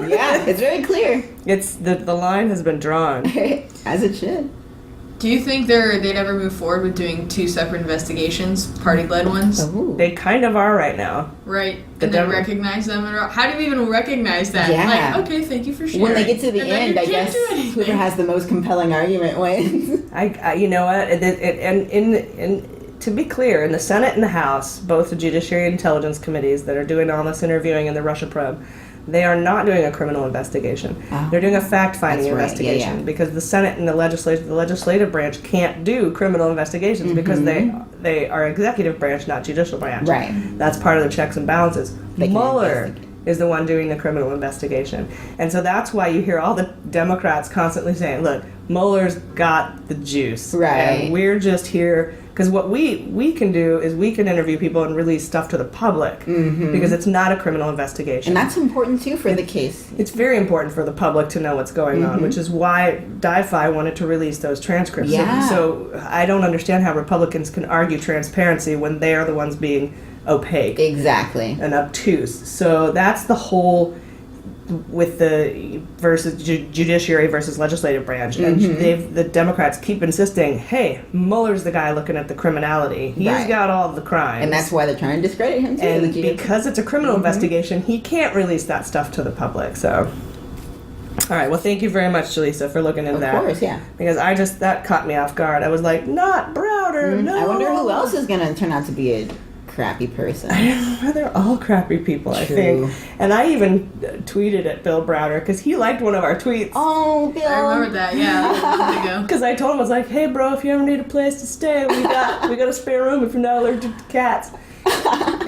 Yeah, it's very clear. It's the line has been drawn. As it should. Do you think they'd ever move forward with doing two separate investigations, party-led ones? Ooh. They kind of are right now. Right, The and then Demo- recognize them. How do we even recognize that? Yeah. Like, okay, thank you for sharing. When they get to the And then end, you I can't guess do anything. whoever has the most compelling argument wins. I you know what? And to be clear, in the Senate and the House, both the Judiciary and Intelligence Committees that are doing all this interviewing in the Russia probe, they are not doing a criminal investigation. Oh. They're doing a fact-finding That's right, investigation yeah. because the Senate and the legislative branch can't do criminal investigations because they are executive branch, not judicial branch. Right. That's part of the checks and balances. They can Mueller investigate. is the one doing the criminal investigation. And so that's why you hear all the Democrats constantly saying, look, Mueller's got the juice. Right. And we're just here because what we can do is we can interview people and release stuff to the public because it's not a criminal investigation. And that's important too for the case. It's very important for the public to know what's going on, which is why DiFi wanted to release those transcripts. Yeah. So I don't understand how Republicans can argue transparency when they are the ones being opaque Exactly. and obtuse. So that's the whole with the judiciary versus legislative branch, and the Democrats keep insisting, "Hey, Mueller's the guy looking at the criminality. He's Right. got all the crimes." And that's why they're trying to discredit him too. And the GOP. because it's a criminal investigation, he can't release that stuff to the public. So, all right. Well, thank you very much, Jaleesa, for looking into that. Of course, yeah. Because that caught me off guard. I was like, not Browder. No. I wonder who else is going to turn out to be a crappy person. They're all crappy people, I True. think. And I even tweeted at Bill Browder because he liked one of our tweets. Oh, Bill. I remember that, yeah. There you go. Because I told him, I was like, hey, bro, if you ever need a place to stay, we got a spare room if you're not allergic to cats.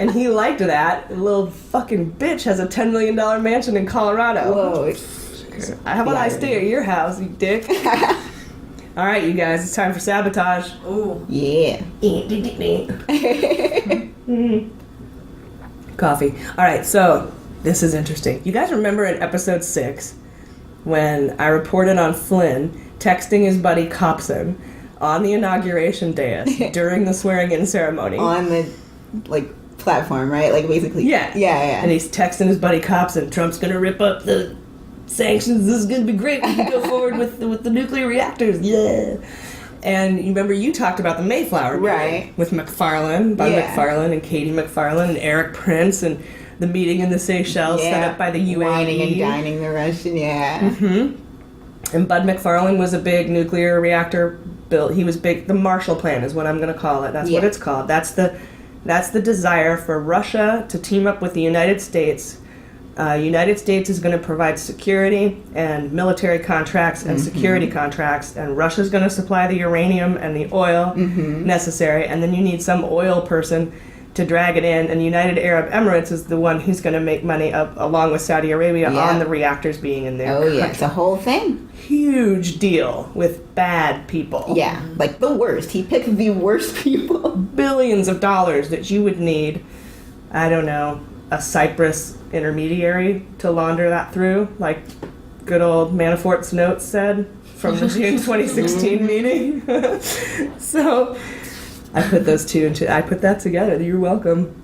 And he liked that. The little fucking bitch has a $10 million mansion in Colorado. Whoa. How about I stay at your house, you dick? All right, you guys, it's time for sabotage. Ooh. Yeah. Coffee. All right, so this is interesting. You guys remember in episode 6 when I reported on Flynn texting his buddy Copson on the inauguration dais during the swearing-in ceremony? On the, platform, right? Basically. Yeah. Yeah. And he's texting his buddy Copson, Trump's going to rip up the sanctions. This is going to be great. We can go forward with the nuclear reactors. Yeah. And you remember you talked about the Mayflower meeting Right. with McFarlane, Bud Yeah. McFarlane and Katie McFarlane and Eric Prince and the meeting in the Seychelles set up by the UAE. Whining and dining the Russian, yeah. And Bud McFarlane was a big nuclear reactor built. He was big. The Marshall Plan is what I'm going to call it. That's what Yeah. it's called. That's the desire for Russia to team up with the United States. United States is going to provide security and military contracts and security contracts, and Russia's going to supply the uranium and the oil necessary, and then you need some oil person to drag it in, and the United Arab Emirates is the one who's going to make money up along with Saudi Arabia on the reactors being in their country. It's a whole thing. Huge deal with bad people. Yeah, like the worst. He picked the worst people. Billions of dollars that you would need, I don't know, a Cyprus intermediary to launder that through, like good old Manafort's notes said from the June 2016 meeting. So I put I put that together. You're welcome.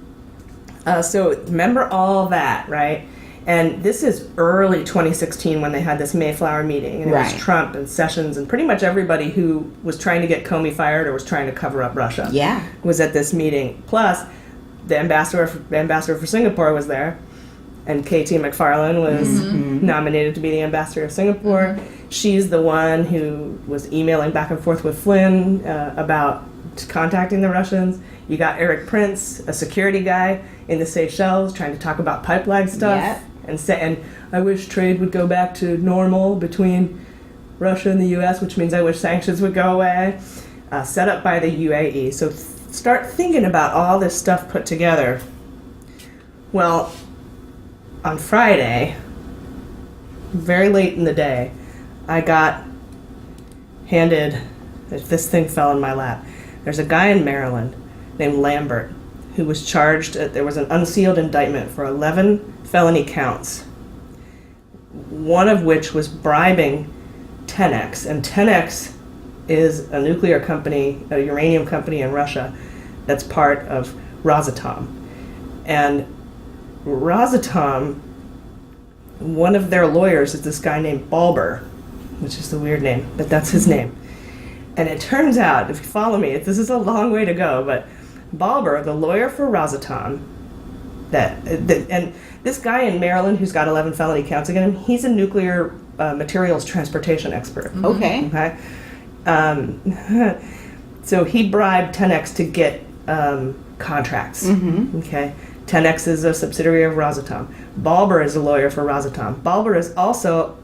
So remember all that, right? And this is early 2016 when they had this Mayflower meeting, and it was Trump and Sessions and pretty much everybody who was trying to get Comey fired or was trying to cover up Russia. Was at this meeting. Plus, the ambassador for Singapore was there, and KT McFarlane was nominated to be the ambassador of Singapore. She's the one who was emailing back and forth with Flynn about contacting the Russians. You got Eric Prince, a security guy in the Seychelles, trying to talk about pipeline stuff and I wish trade would go back to normal between Russia and the U.S., which means I wish sanctions would go away. Set up by the UAE. So start thinking about all this stuff put together. Well, on Friday, very late in the day, I got handed, this thing fell in my lap. There's a guy in Maryland named Lambert who was charged, there was an unsealed indictment for 11 felony counts, one of which was bribing 10X. And 10X is a nuclear company, a uranium company in Russia that's part of Rosatom. And Rosatom, one of their lawyers is this guy named Balber, which is the weird name, but that's his name. And it turns out, if you follow me, this is a long way to go, but Balber, the lawyer for Rosatom, and this guy in Maryland who's got 11 felony counts against him, he's a nuclear materials transportation expert. Okay. So he bribed 10X to get contracts. Okay. 10X is a subsidiary of Rosatom. Balber is a lawyer for Rosatom. Balber is also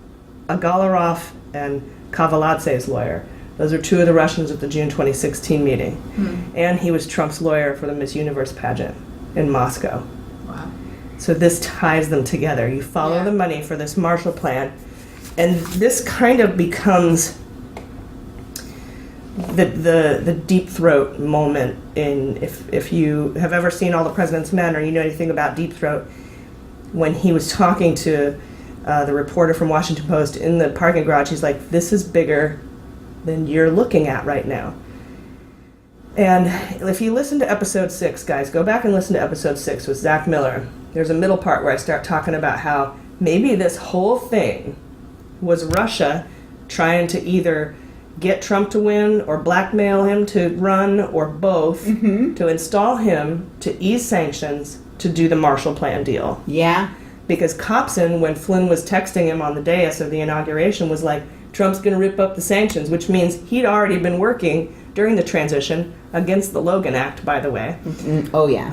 Agalarov and Kavaladze's lawyer. Those are two of the Russians at the June 2016 meeting. And he was Trump's lawyer for the Miss Universe pageant in Moscow. Wow. So this ties them together. You follow the money for this Marshall Plan, and this kind of becomes the deep throat moment in, if you have ever seen All the President's Men or you know anything about Deep Throat, when he was talking to the reporter from Washington Post in the parking garage, he's like, this is bigger than you're looking at right now. And if you listen to episode 6, guys, go back and listen to episode 6 with Zach Miller. There's a middle part where I start talking about how maybe this whole thing was Russia trying to either get Trump to win or blackmail him to run or both, to install him to ease sanctions to do the Marshall Plan deal. Yeah. Because Copson, when Flynn was texting him on the dais of the inauguration, was like, Trump's going to rip up the sanctions, which means he'd already been working during the transition against the Logan Act, by the way. Oh, yeah.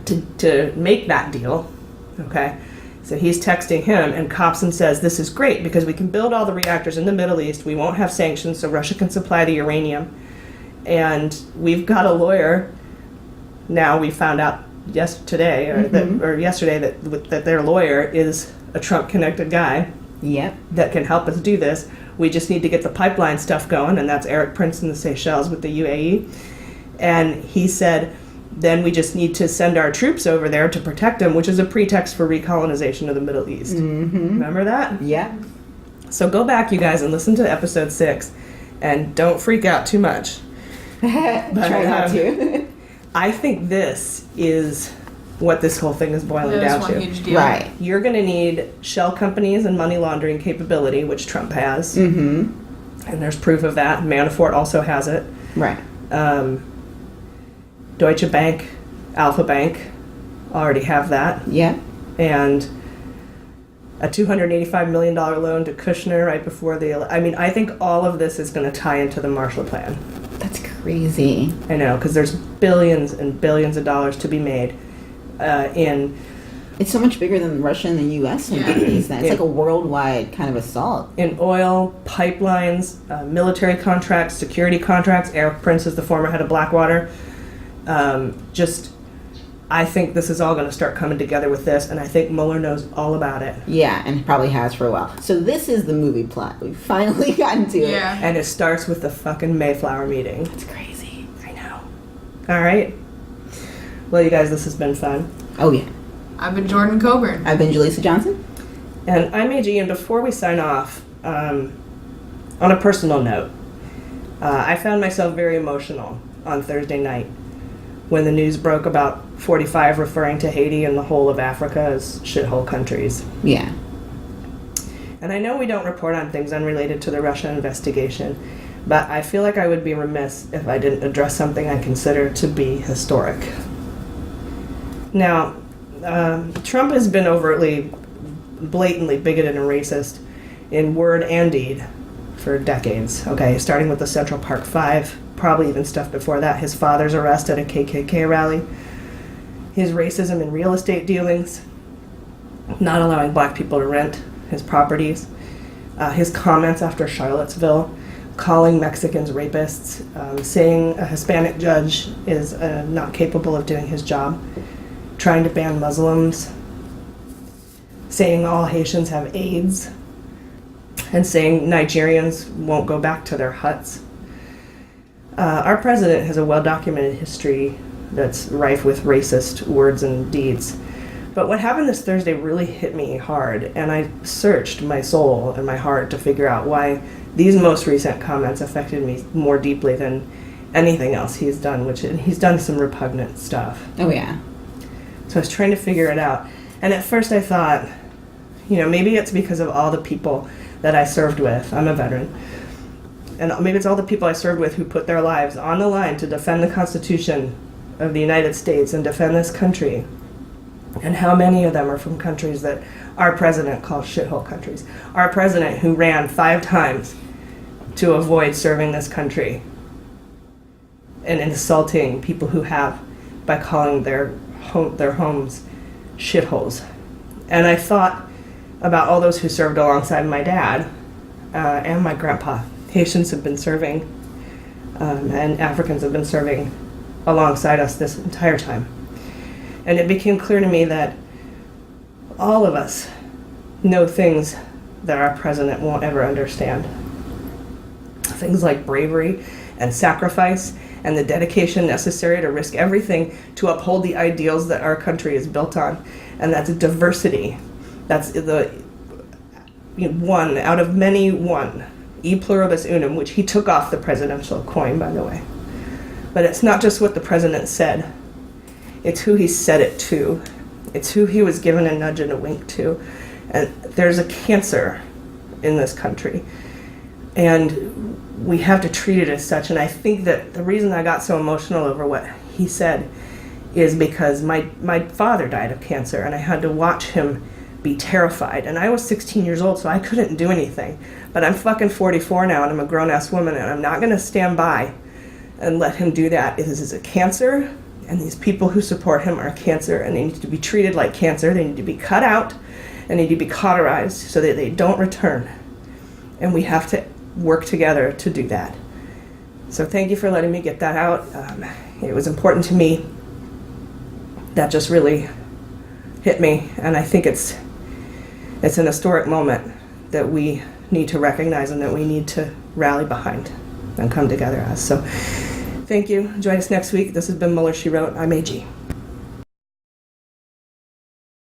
To make that deal. Okay. So he's texting him, and Copson says, this is great because we can build all the reactors in the Middle East. We won't have sanctions, so Russia can supply the uranium. And we've got a lawyer. Now we found out yesterday that their lawyer is a Trump-connected guy. Yep. That can help us do this. We just need to get the pipeline stuff going, and that's Eric Prince in the Seychelles with the UAE. And he said, then we just need to send our troops over there to protect them, which is a pretext for recolonization of the Middle East. Remember that? Yeah. So go back, you guys, and listen to episode 6, and don't freak out too much. Try not to. I think this is what this whole thing is boiling down to. Huge deal. Right. You're going to need shell companies and money laundering capability, which Trump has. And there's proof of that. Manafort also has it. Right. Deutsche Bank, Alpha Bank already have that. Yeah. And a $285 million loan to Kushner right before I think all of this is going to tie into the Marshall Plan. That's crazy. I know, because there's billions and billions of dollars to be made in... It's so much bigger than Russia and the U.S. It's like a worldwide kind of assault. In oil, pipelines, military contracts, security contracts. Eric Prince is the former head of Blackwater. I think this is all going to start coming together with this, and I think Mueller knows all about it. Yeah, and probably has for a while. So this is the movie plot. We've finally gotten to it. Yeah. And it starts with the fucking Mayflower meeting. It's crazy. I know. All right. Well, you guys, this has been fun. Oh, yeah. I've been Jordan Coburn. I've been Jaleesa Johnson. And I'm AG, and before we sign off, on a personal note, I found myself very emotional on Thursday night when the news broke about 45 referring to Haiti and the whole of Africa as shithole countries. Yeah. And I know we don't report on things unrelated to the Russia investigation, but I feel like I would be remiss if I didn't address something I consider to be historic. Now, Trump has been overtly, blatantly bigoted and racist in word and deed for decades, okay? Starting with the Central Park Five, probably even stuff before that. His father's arrest at a KKK rally. His racism in real estate dealings. Not allowing black people to rent his properties. His comments after Charlottesville. Calling Mexicans rapists. Saying a Hispanic judge is not capable of doing his job. Trying to ban Muslims. Saying all Haitians have AIDS. And saying Nigerians won't go back to their huts. Our president has a well-documented history that's rife with racist words and deeds. But what happened this Thursday really hit me hard, and I searched my soul and my heart to figure out why these most recent comments affected me more deeply than anything else he's done, which he's done some repugnant stuff. Oh, yeah. So I was trying to figure it out. And at first I thought, maybe it's because of all the people that I served with. I'm a veteran. And maybe it's all the people I served with who put their lives on the line to defend the Constitution of the United States and defend this country. And how many of them are from countries that our president calls shithole countries. Our president who ran 5 times to avoid serving this country and insulting people who have by calling their homes shitholes. And I thought about all those who served alongside my dad and my grandpa. Haitians have been serving, and Africans have been serving alongside us this entire time. And it became clear to me that all of us know things that our president won't ever understand. Things like bravery and sacrifice and the dedication necessary to risk everything to uphold the ideals that our country is built on. And that's diversity. That's the one out of many one. E pluribus unum, which he took off the presidential coin, by the way. But it's not just what the president said. It's who he said it to. It's who he was given a nudge and a wink to. And there's a cancer in this country. And we have to treat it as such. And I think that the reason I got so emotional over what he said is because my father died of cancer, and I had to watch him be terrified. And I was 16 years old, so I couldn't do anything. But I'm fucking 44 now, and I'm a grown-ass woman, and I'm not going to stand by and let him do that. This is a cancer, and these people who support him are cancer, and they need to be treated like cancer. They need to be cut out, and need to be cauterized so that they don't return. And we have to work together to do that. So thank you for letting me get that out. It was important to me. That just really hit me, and I think it's an historic moment that we need to recognize and that we need to rally behind and come together as. So thank you. Join us next week. This has been Mueller, She Wrote. I'm AG.